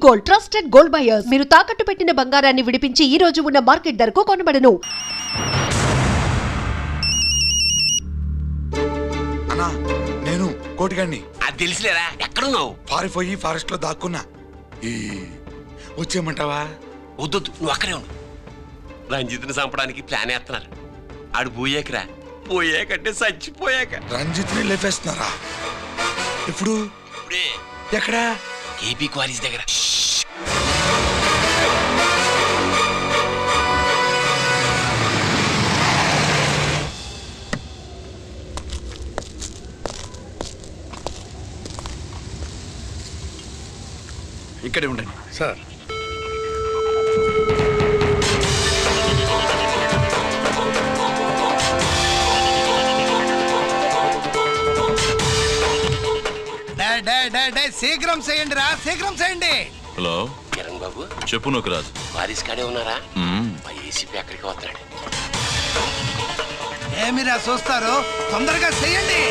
Gold, trusted gold buyers. మీరు తాకట్టు పెట్టిన బంగారాన్ని విడిపించి ఈ రోజు ఉన్న మార్కెట్ ధరకు కొనబడను. అన్నా నేను కోటిగాడిని. అది తెలిసిలేరా? ఎక్కడున్నావు? పారిపోయి ఫారెస్ట్ లో దాక్కున్నా. వచ్చేయమంటావా? వద్దు, నువ్వు అక్కడే ఉండు. రంజిత్ని చంపడానికి ప్లాన్ వేస్తున్నారు. ఆడు పోయాకరా, పోయాకంటే చచ్చిపోయాక. రంజిత్ని లేపేస్తున్నారా? ఇప్పుడు ఇప్పుడే ఎక్కడా? ఏపీ క్వారీస్ దగ్గర. ఇక్కడే ఉండండి సార్. శీఘ్రం చేయండి రా, శీఘ్రం చేయండి. హలో కిరణ్ బాబు, చెప్పు. నూకరాజు వారిస్ కాడే ఉన్నారా? మా ఏసీపీ ఎక్కడికి వస్తున్నాడు. ఏమిరా చూస్తారు, తొందరగా చేయండి.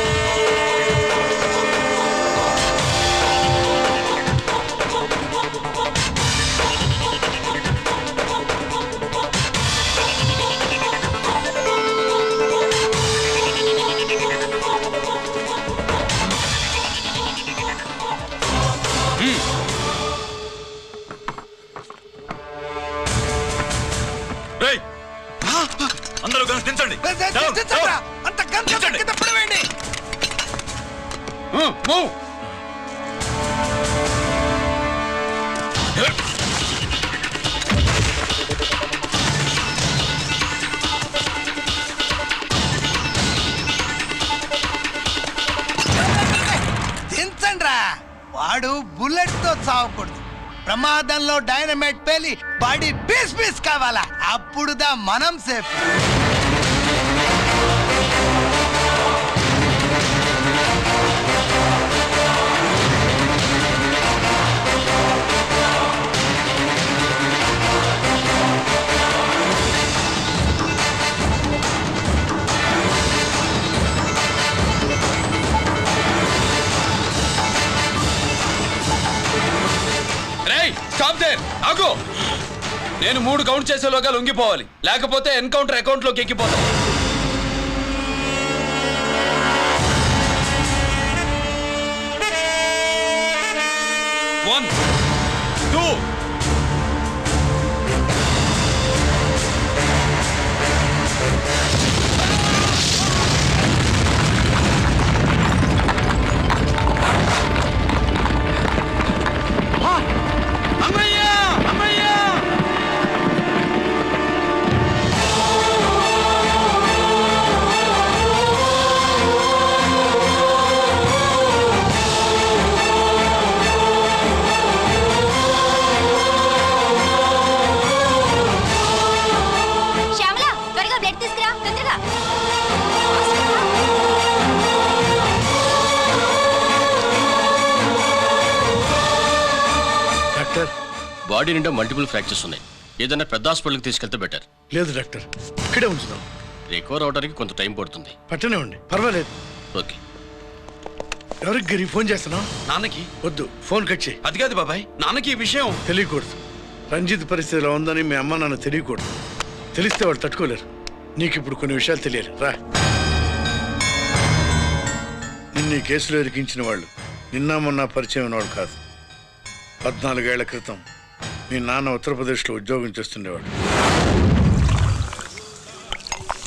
అందరూ దించండి. అంత కింద పడవేయండి. దించండి రా. వాడు బుల్లెట్ తో చావకూడదు. ప్రమాదంలో డైనమైట్ పేలి బాడీ పీస్ పీస్ కావాలా, అప్పుడుదా మనం సేఫ్. ఆగు. నేను 3 కౌంట్ చేసేలోగా లొంగిపోవాలి, లేకపోతే ఎన్కౌంటర్ అకౌంట్ లోకి ఎక్కిపోతాం. 1 2 బాడీ నిండా మల్టిపుల్ ఫ్రాక్చర్స్ ఉన్నాయి. ఏదైనా పెద్ద హాస్పిటల్కి తీసుకెళ్తే బెటర్. లేదు డాక్టర్, ఇక్కడే ఉంచుదాం. రికవర్ అవడానికి కొంత టైం పడుతుంది. పట్టనే ఉండి, పర్వాలేదు. ఓకే. ఎవరికి గిరి ఫోన్ చేస్తున్నావు? నాన్నకి. వద్దు, ఫోన్ కట్ చేయి. అది కాదు బాబాయ్, నాన్నకి ఈ విషయం తెలియకూడదు. రంజిత్ పరిస్థితిలో ఉందని మీ అమ్మ నాన్న తెలియకూడదు. తెలిస్తే వాళ్ళు తట్టుకోలేరు. నీకు ఇప్పుడు కొన్ని విషయాలు తెలియాలి. రా. నిన్ను ఈ కేసులో ఇరికించిన వాళ్ళు నిన్న మొన్న పరిచయం ఉన్నవాడు కాదు. 14 ఏళ్ల క్రితం మీ నాన్న ఉత్తరప్రదేశ్లో ఉద్యోగం చేస్తుండేవాడు.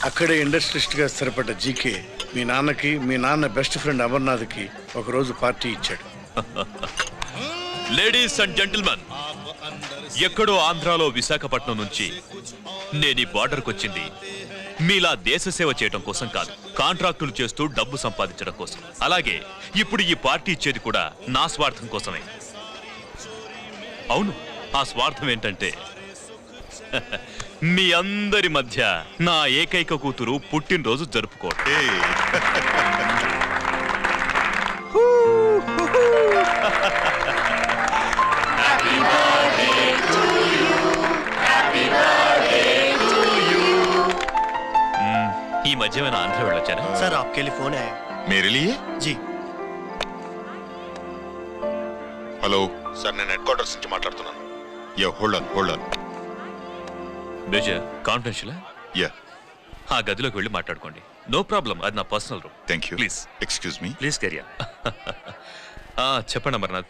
అక్కడే ఇండస్ట్రియలిస్ట్గా స్థిరపడ్డ జీకే మీ నాన్నకి, మీ నాన్న బెస్ట్ ఫ్రెండ్ అమర్నాథ్కి ఒకరోజు పార్టీ ఇచ్చాడు. లేడీస్ అండ్ జెంటిల్మెన్, ఎక్కడో ఆంధ్రాలో విశాఖపట్నం నుంచి నేను ఈ బార్డర్కి వచ్చింది మీలా దేశ సేవ చేయడం కోసం కాదు, కాంట్రాక్టులు చేస్తూ డబ్బు సంపాదించడం కోసం. అలాగే ఇప్పుడు ఈ పార్టీ ఇచ్చేది కూడా నా స్వార్థం కోసమే. అవును, ఆ స్వార్థం ఏంటంటే మీ అందరి మధ్య నా ఏకైక కూతురు పుట్టినరోజు జరుపుకోవడం. ఈ మధ్య मैं आंध्र వెళ్ళొచ్చాను. सर आपके लिए फोन आया. मेरे लिए? जी. हेलो. సార్ నేను హెడ్ క్వార్టర్స్ నుంచి మాట్లాడుతున్నాను. Yeah hold on. Major confidential yeah ఆ గదిలోకి వెళ్ళి మాట్లాడుకోండి. నో ప్రాబ్లం, అది నా personal room. Thank you. Please excuse me. Please career. చెప్పండి అమర్నాథ్.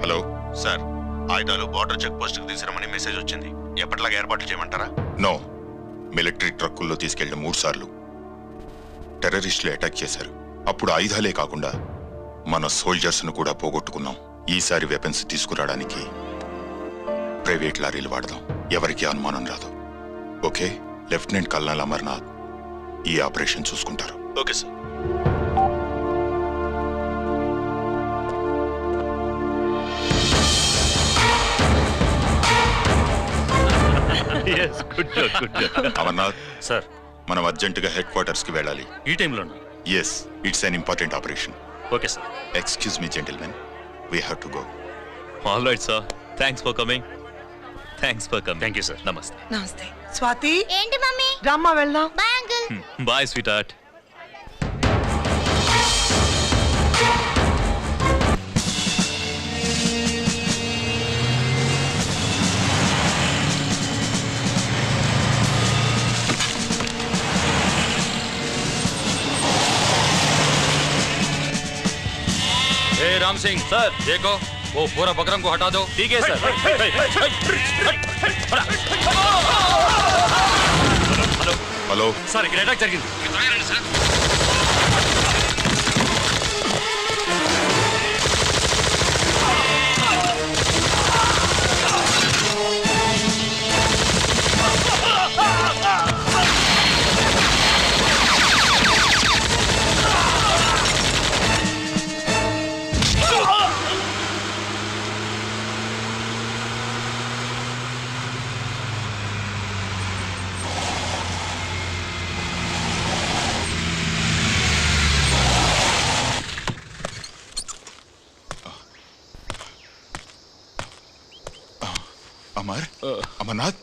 హలో సార్, ఆయుధాలు బార్డర్ చెక్ పోస్ట్ కి తీసుకురమని మెసేజ్ వచ్చింది. ఎప్పటిలాగా ఏర్పాట్లు చేయమంటారా? నో, మిలిటరీ ట్రక్కుల్లో తీసుకెళ్లిన 3 సార్లు టెర్రరిస్టులు అటాక్ చేశారు. అప్పుడు ఆయుధాలే కాకుండా మన సోల్జర్స్ ను కూడా పోగొట్టుకున్నాం. ఈసారి వెపన్స్ తీసుకురావడానికి ప్రైవేట్ లారీలు వాడదాం. ఎవరికి అనుమానం రాదు. ఓకే, లెఫ్టినెంట్ కల్నల్ అమర్నాథ్ ఈ ఆపరేషన్ చూసుకుంటారు. Okay sir. అమర్నాథ్ సార్, మనం అర్జెంటుగా హెడ్ క్వార్టర్స్ కి వెళ్ళాలి. ఈ టైంలోనా? Yes, it's an important operation. Okay sir. Excuse me gentlemen, we have to go. All right sir, thanks for coming. Thank you sir. నమస్తే. నమస్తే. స్వాతి, ఏంటి మమ్మీ? రమ్మా వెళ్దాం. Bye uncle. Bye sweetheart. Ram Singh sir, देखो वो पूरा बकरम को हटा दो. ठीक है सर. హలో సార్, ఇక్కడ అటాక్ జరిగింది. అమర్నాథ్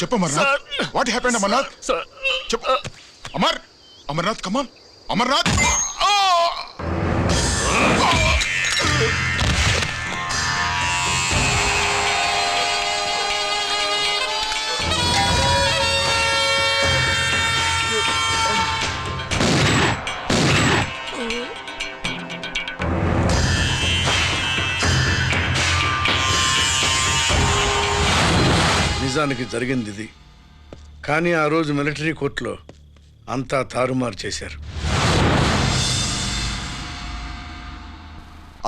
చెప్పు. Amarnath, what happened? అమర్నాథ్ చెప్పు. Amarnath come on. అమర్నాథ్, నిజానికి జరిగింది ఇది. కానీ ఆ రోజు మిలిటరీ కోర్టులో అంతా తారుమారు చేశారు.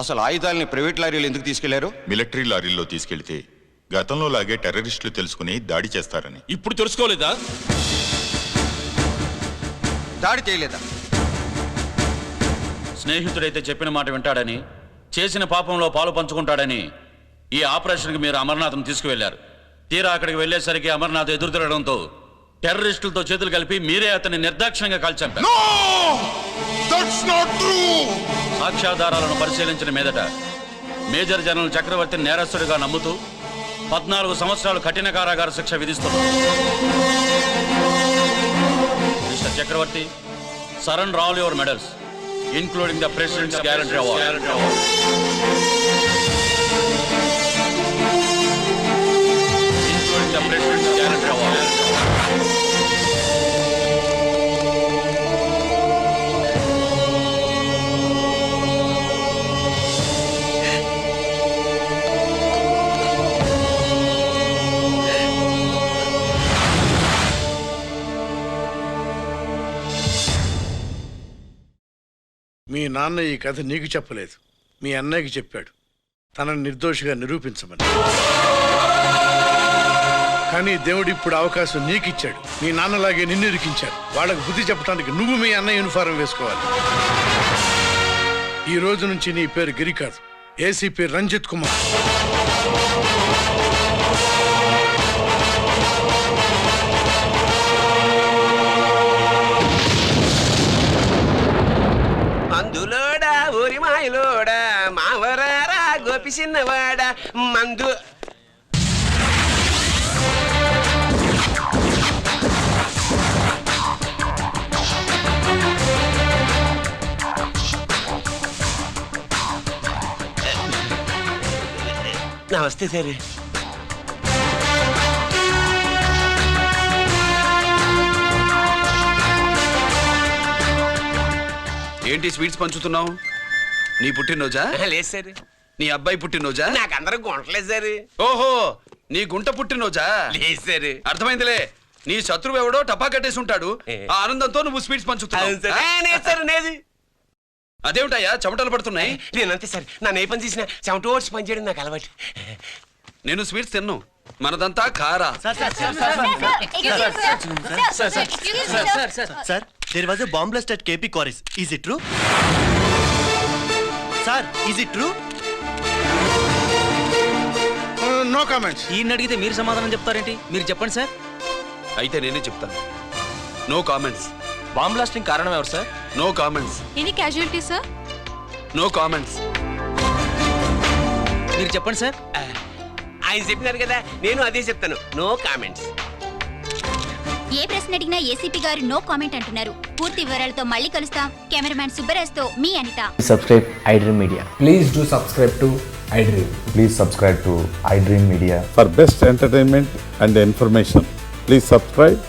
అసలు ఆయుధాలని ప్రైవేట్ లారీలు ఎందుకు తీసుకెళ్లారు? మిలిటరీ లారీల్లో తీసుకెళ్తే గతంలో లాగే టెర్రరిస్టులు తెలుసుకుని దాడి చేస్తారని. ఇప్పుడు తెలుసుకోలేదా? దాడి చేయలేదా? స్నేహితుడైతే చెప్పిన మాట వింటాడని, చేసిన పాపంలో పాలు పంచుకుంటాడని ఈ ఆపరేషన్కి మీరు అమర్నాథ్ను తీసుకువెళ్లారు. తీరా అక్కడికి వెళ్లేసరికి అమర్నాథ్ ఎదురు తిరగడంతో టెర్రరిస్టులతో చేతులు కలిపి మీరే అతన్ని నిర్దాక్షిణ్యంగా కాల్చంపారు. సాక్ష్యాధారాలను పరిశీలించిన మీదట మేజర్ జనరల్ చక్రవర్తిని నేరస్తుడిగా నమ్ముతూ 14 సంవత్సరాలు కఠిన కారాగార శిక్ష విధిస్తున్నారు. Mister Chakravarthy, surrender all your medals including the president's guarantee award. The President's Guarantee Award. మీ నాన్న ఈ కథ నీకు చెప్పలేదు, మీ అన్నయ్యకి చెప్పాడు, తనని నిర్దోషిగా నిరూపించమని. కానీ దేవుడు ఇప్పుడు అవకాశం నీకు ఇచ్చాడు. మీ నాన్నలాగే నిన్ను ఇరికించాడు. వాళ్ళకు బుద్ధి చెప్పడానికి నువ్వు మీ అన్న యూనిఫారం వేసుకోవాలి. ఈ రోజు నుంచి నీ పేరు గిరి కాదు, ఏసీపీ రంజిత్ కుమార్. మందులోడా ఊరి మాయలోడా మావరారా గోపి చిన్నవాడా మందు. నమస్తే సార్. ఏంటి స్వీట్స్ పంచుతున్నావు? నీ పుట్టినరోజా? లేదు సార్. నీ అబ్బాయి పుట్టినరోజా? నాకు అందరూ గుంటలేదు సార్. ఓహో, నీ గుంట పుట్టినరోజా? లేదు సార్. అర్థమైందిలే. నీ శత్రువు ఎవడో టపా కట్టేసి ఉంటాడు. ఆ ఆనందంతో నువ్వు స్వీట్స్ పంచుతున్నావు. అదేమిటయ్యా చెమటలు పడుతున్నాయి? నేనంతే సార్. నన్ను ఏ పని చేసినా చెమట ఓడ్చి పని చేయడం నాకు అలవాటు. నేను స్వీట్స్ తిన్ను. మనదంతా కారా. Sir, there was a bomb blast at KP Quarries. Is it true? Sir, is it true? No comments. ఈయన అడిగితే మీరు సమాధానం చెప్తారేంటి? మీరు చెప్పండి సార్. అయితే నేనే చెప్తాను. No comments. బాంబ్ బ్లాస్టింగ్ కారణం ఎవరు sir? No comments. Any casualty sir? No comments. మీరు చెప్పండి సార్. ఆయన చెప్పినారు కదా, నేను అదే చెప్తాను. No comments. ఏ ప్రశ్న అడిగినా ఏసీపీ గారు నో కామెంట్ అంటున్నారు. పూర్తి వివరాలతో మళ్ళీ కలుస్తాం. Cameraman సుబ్బరాజ్తో me Anitha. Subscribe iDream Media. Please do subscribe to iDream. Please subscribe to iDream Media. For best entertainment and information, please subscribe